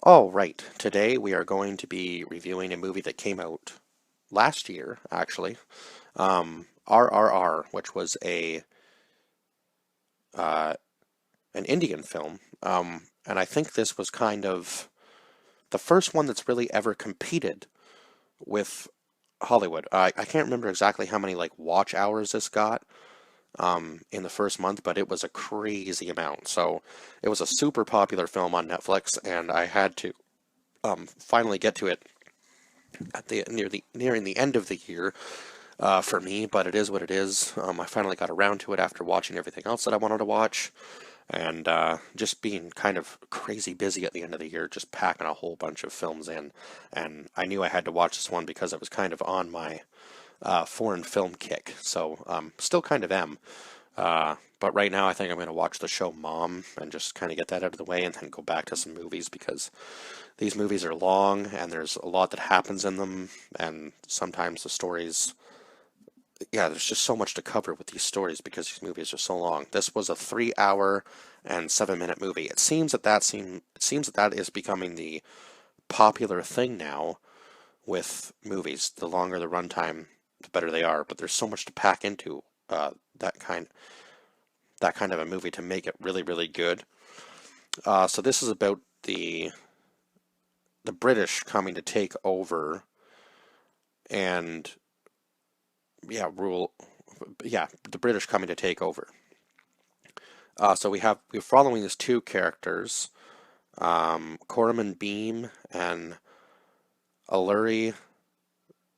Oh, right. Today we are going to be reviewing a movie that came out last year, actually. RRR, which was a uh, an Indian film. And I think this was kind of the first one that's really ever competed with Hollywood. I can't remember exactly how many like watch hours this got in the first month, but it was a crazy amount. So it was a super popular film on Netflix, and I had to finally get to it at the nearing the end of the year for me, but it is what it is. I finally got around to it after watching everything else that I wanted to watch, and just being kind of crazy busy at the end of the year, just packing a whole bunch of films in. And I knew I had to watch this one because it was kind of on my foreign film kick. So still kind of am. But right now, I think I'm going to watch the show Mom and just kind of get that out of the way and then go back to some movies because these movies are long and there's a lot that happens in them, and sometimes the stories, yeah, there's just so much to cover with these stories because these movies are so long. This was a 3 hour and 7 minute movie. It seems that that is becoming the popular thing now with movies. The longer the runtime, the better they are. But there's so much to pack into that kind of a movie to make it really, really good. So this is about the British coming to take over and yeah, rule. Yeah, the British coming to take over. So we're following these two characters, Corman Beam and Alluri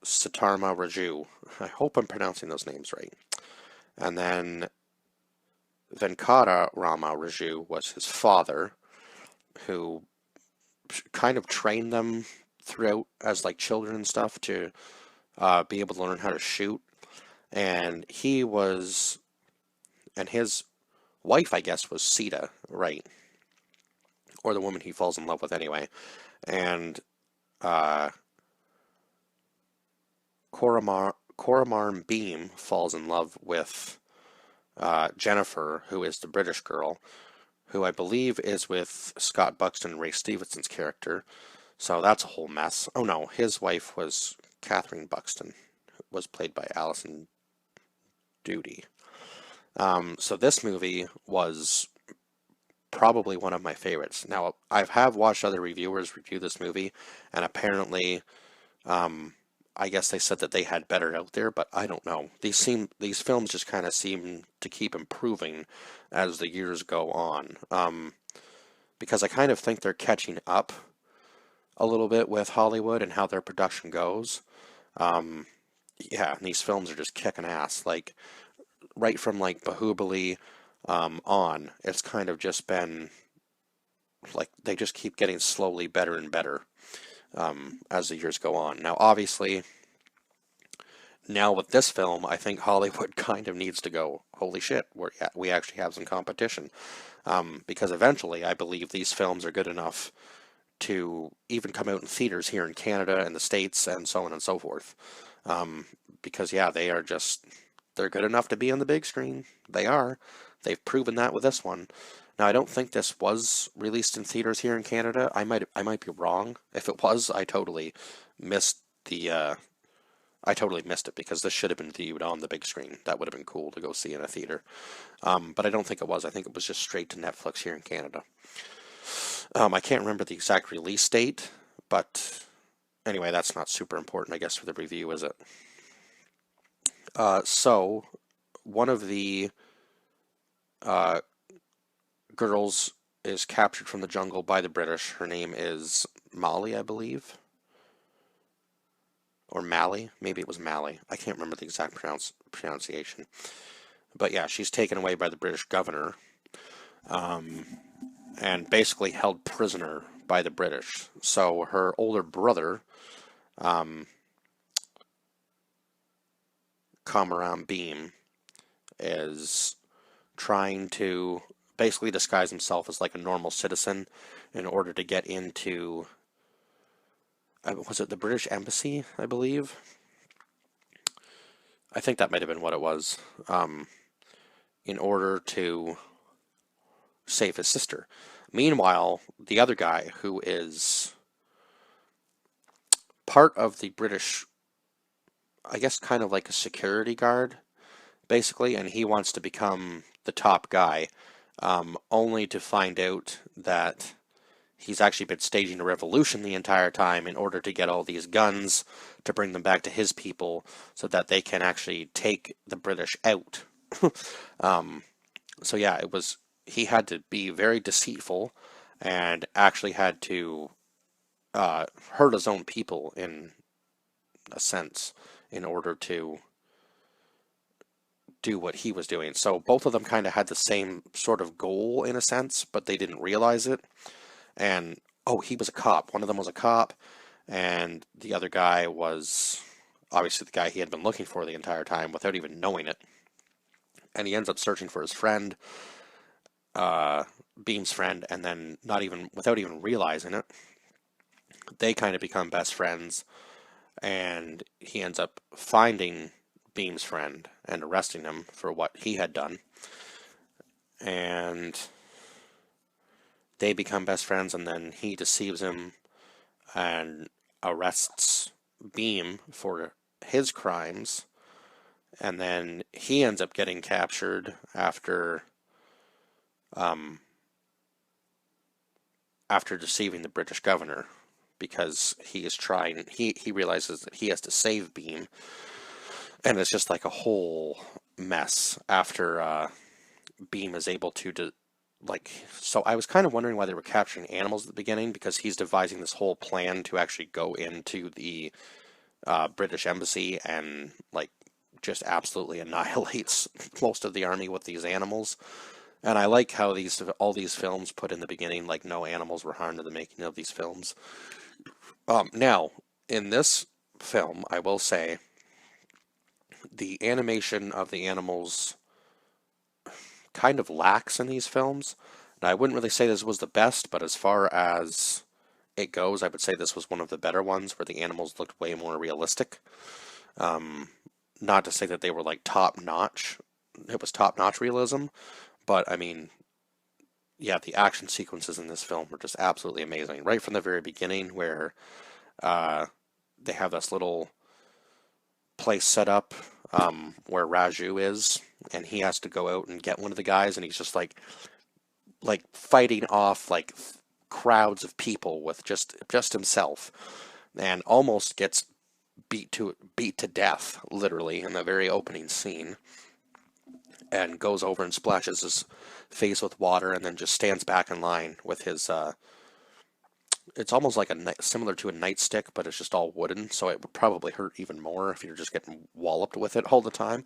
Sitarma Raju. I hope I'm pronouncing those names right. And then Venkata Rama Raju was his father, who kind of trained them throughout as like children and stuff to be able to learn how to shoot. And his wife, I guess, was Sita, right? Or the woman he falls in love with anyway. And uh, Coramar Beam falls in love with Jennifer, who is the British girl, who I believe is with Scott Buxton and Ray Stevenson's character. So that's a whole mess. Oh no, his wife was Catherine Buxton, who was played by Alison Doody. So this movie was probably one of my favorites. Now, I have watched other reviewers review this movie, and apparently, I guess they said that they had better out there, but I don't know. These films just kind of seem to keep improving as the years go on, because I kind of think they're catching up a little bit with Hollywood and how their production goes. Um, yeah, and these films are just kicking ass. Like right from like Bahubali on, it's kind of just been like they just keep getting slowly better and better as the years go on. Now, obviously, now with this film, I think Hollywood kind of needs to go, holy shit, we actually have some competition. Because eventually, I believe these films are good enough to even come out in theaters here in Canada and the States and so on and so forth. Because, yeah, they're good enough to be on the big screen. They are. They've proven that with this one. Now, I don't think this was released in theaters here in Canada. I might be wrong. If it was, missed the I totally missed it because this should have been viewed on the big screen. That would have been cool to go see in a theater. But I don't think it was. I think it was just straight to Netflix here in Canada. I can't remember the exact release date, but anyway, that's not super important, I guess, for the review, is it? So one of the uh, girls is captured from the jungle by the British. Her name is Molly, I believe, or Mally. Maybe it was Mally. I can't remember the exact pronunciation. But yeah, she's taken away by the British governor um, and basically held prisoner by the British. So her older brother, um, Kamaram Beam, is trying to basically disguise himself as like a normal citizen in order to get into, was it the British Embassy, I believe? I think that might have been what it was, in order to save his sister. Meanwhile, the other guy, who is part of the British, I guess kind of like a security guard, basically, and he wants to become the top guy, only to find out that he's actually been staging a revolution the entire time in order to get all these guns to bring them back to his people so that they can actually take the British out. um, so yeah, he had to be very deceitful and actually had to hurt his own people in a sense in order to do what he was doing. So both of them kind of had the same sort of goal in a sense, but they didn't realize it. And oh, he was a cop. One of them was a cop, and the other guy was obviously the guy he had been looking for the entire time without even knowing it. And he ends up searching for his friend, Beam's friend, and then not even without even realizing it, they kind of become best friends, and he ends up finding Beam's friend and arresting him for what he had done. And they become best friends, and then he deceives him and arrests Beam for his crimes, and then he ends up getting captured after deceiving the British governor, because he realizes that he has to save Beam, and it's just like a whole mess after Beam is able to so I was kind of wondering why they were capturing animals at the beginning, because he's devising this whole plan to actually go into the British embassy and just absolutely annihilates most of the army with these animals. And I like how all these films put in the beginning like no animals were harmed in the making of these films. Now, in this film, I will say the animation of the animals kind of lacks in these films. And I wouldn't really say this was the best, but as far as it goes, I would say this was one of the better ones where the animals looked way more realistic. Not to say that they were like top notch. It was top notch realism, but I mean, yeah, the action sequences in this film were just absolutely amazing. Right from the very beginning, where they have this little place set up where Raju is, and he has to go out and get one of the guys, and he's just like fighting off like crowds of people with just himself, and almost gets beat to death, literally, in the very opening scene, and goes over and splashes his face with water, and then just stands back in line with his it's almost like similar to a nightstick, but it's just all wooden, so it would probably hurt even more if you're just getting walloped with it all the time.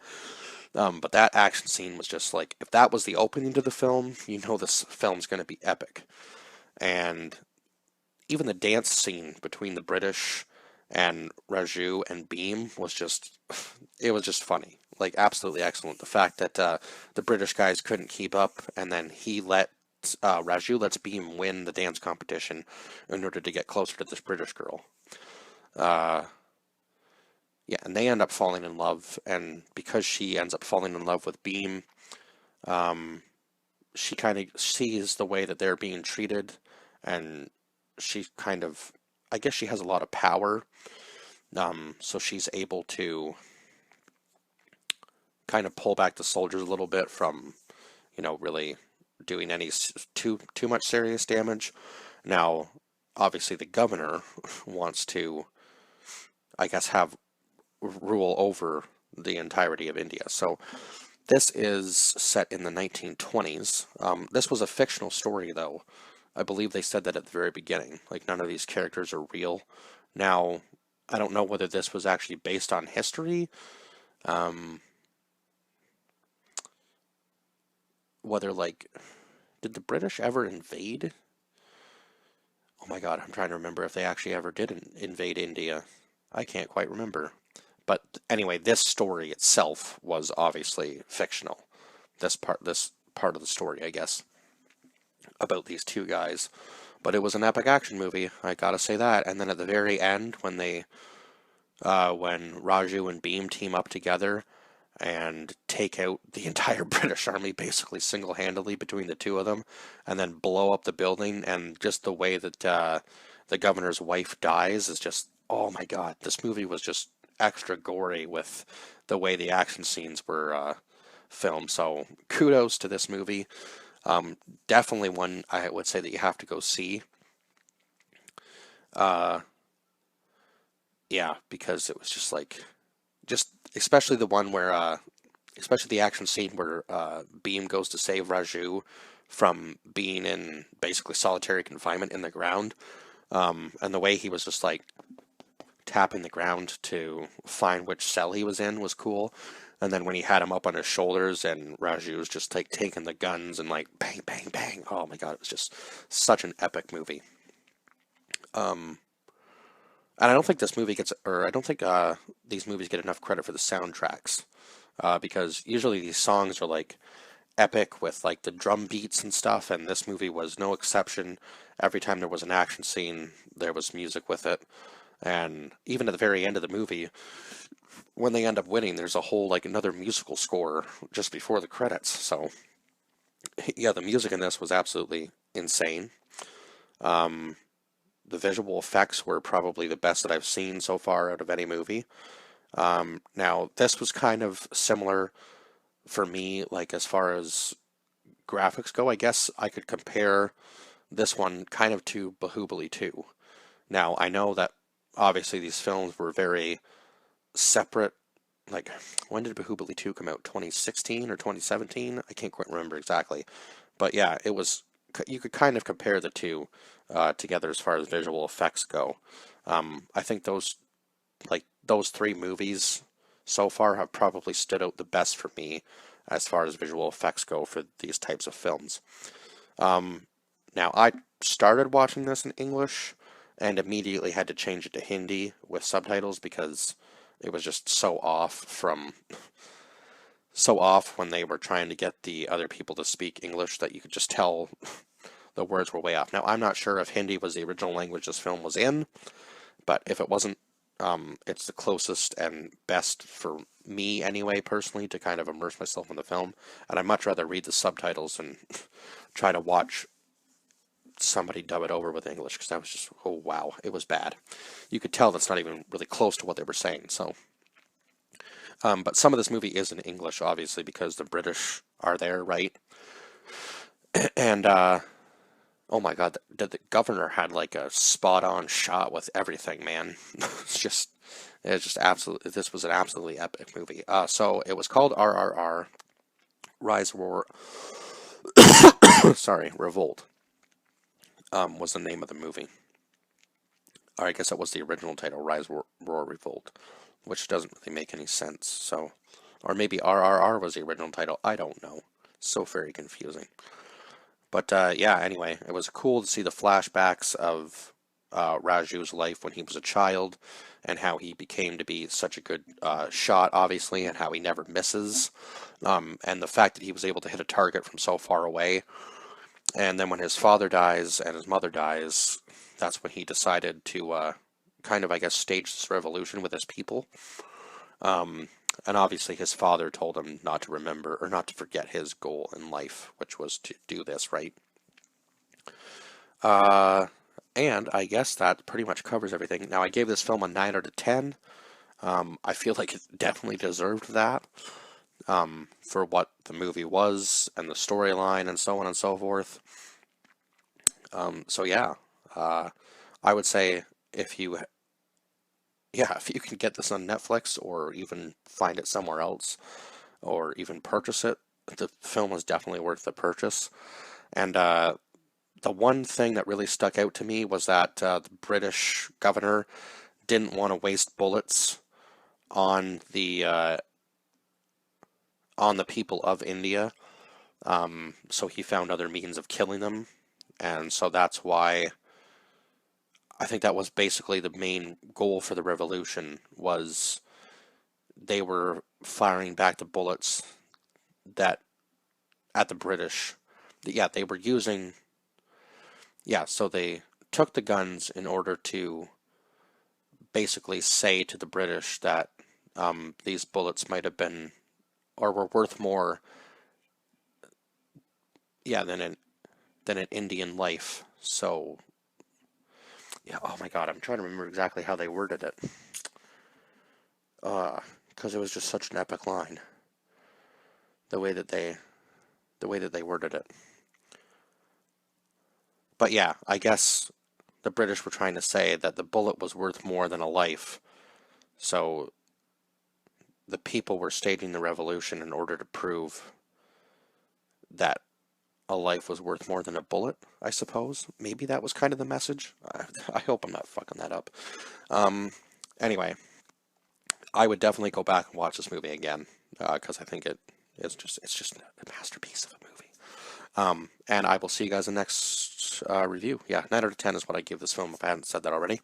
But that action scene was just like, if that was the opening to the film, you know this film's going to be epic. And even the dance scene between the British and Raju and Beam was just, it was just funny. Like, absolutely excellent. The fact that the British guys couldn't keep up, and then Raju lets Beam win the dance competition in order to get closer to this British girl. Yeah, and they end up falling in love, and because she ends up falling in love with Beam, she kind of sees the way that they're being treated, and she kind of, I guess she has a lot of power, so she's able to kind of pull back the soldiers a little bit from, really doing any too much serious damage. Now, obviously, the governor wants to, I guess, have rule over the entirety of India. So this is set in the 1920s. This was a fictional story, though. I believe they said that at the very beginning. Like, none of these characters are real. Now, I don't know whether this was actually based on history. Whether, did the British ever invade? Oh my god, I'm trying to remember if they actually ever did invade India. I can't quite remember. But anyway, this story itself was obviously fictional. This part of the story, I guess, about these two guys. But it was an epic action movie, I gotta say that. And then at the very end, when Raju and Beam team up together, and take out the entire British army basically single-handedly between the two of them, and then blow up the building. And just the way that the governor's wife dies is just, oh my God, this movie was just extra gory with the way the action scenes were filmed. So kudos to this movie. Definitely one I would say that you have to go see. Uh, yeah, because it was just like, just especially the one where, especially the action scene where Beam goes to save Raju from being in basically solitary confinement in the ground, and the way he was just like tapping the ground to find which cell he was in was cool. And then when he had him up on his shoulders and Raju was just like taking the guns and like bang, bang, bang. Oh my God, it was just such an epic movie. Um, and I don't think this movie gets, or I don't think these movies get enough credit for the soundtracks, because usually these songs are like epic with like the drum beats and stuff, and this movie was no exception. Every time there was an action scene, there was music with it. And even at the very end of the movie, when they end up winning, there's a whole like another musical score just before the credits. So yeah, the music in this was absolutely insane. Um, the visual effects were probably the best that I've seen so far out of any movie. Now this was kind of similar for me, like as far as graphics go. I guess I could compare this one kind of to Bahubali 2. Now I know that obviously these films were very separate. Like, when did Bahubali 2 come out? 2016 or 2017? I can't quite remember exactly. But yeah, it was, you could kind of compare the two together as far as visual effects go. I think those three movies so far have probably stood out the best for me as far as visual effects go for these types of films. Um, Now, I started watching this in English and immediately had to change it to Hindi with subtitles because it was just so off when they were trying to get the other people to speak English that you could just tell the words were way off. Now, I'm not sure if Hindi was the original language this film was in, but if it wasn't, it's the closest and best for me anyway, personally, to kind of immerse myself in the film. And I'd much rather read the subtitles and try to watch somebody dub it over with English, because that was just, oh wow, it was bad. You could tell that's not even really close to what they were saying. So, but some of this movie is in English, obviously, because the British are there, right? And oh my God, the governor had like a spot-on shot with everything, man. It's just absolutely. This was an absolutely epic movie. So it was called RRR Rise Roar. Sorry, Revolt. Was the name of the movie. Or I guess that was the original title, Rise Roar Revolt, which doesn't really make any sense. So, or maybe RRR was the original title. I don't know. So very confusing. But yeah, anyway, it was cool to see the flashbacks of Raju's life when he was a child, and how he became to be such a good shot, obviously, and how he never misses. And the fact that he was able to hit a target from so far away. And then when his father dies and his mother dies, that's when he decided to kind of, I guess, stage this revolution with his people. And obviously his father told him not to remember or not to forget his goal in life, which was to do this, right? Uh, and I guess that pretty much covers everything. Now, I gave this film a 9 out of 10. I feel like it definitely deserved that, for what the movie was and the storyline and so on and so forth. So yeah, I would say if you, yeah, if you can get this on Netflix or even find it somewhere else or even purchase it, the film is definitely worth the purchase. And the one thing that really stuck out to me was that the British governor didn't want to waste bullets on the people of India. So he found other means of killing them, and so that's why I think that was basically the main goal for the revolution, was they were firing back the bullets that at the British. Yeah, they were using, yeah, so they took the guns in order to basically say to the British that these bullets might have been or were worth more, yeah, than an Indian life. So, yeah, oh my God, I'm trying to remember exactly how they worded it. Because it was just such an epic line, the way that they worded it. But yeah, I guess the British were trying to say that the bullet was worth more than a life. So the people were staging the revolution in order to prove that a life was worth more than a bullet, I suppose. Maybe that was kind of the message. I hope I'm not fucking that up. Anyway, I would definitely go back and watch this movie again because I think it's just a masterpiece of a movie. And I will see you guys in the next review. Yeah, 9 out of 10 is what I give this film if I hadn't said that already.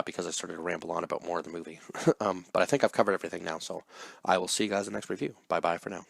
Because I started to ramble on about more of the movie. But I think I've covered everything now, so I will see you guys in the next review. Bye-bye for now.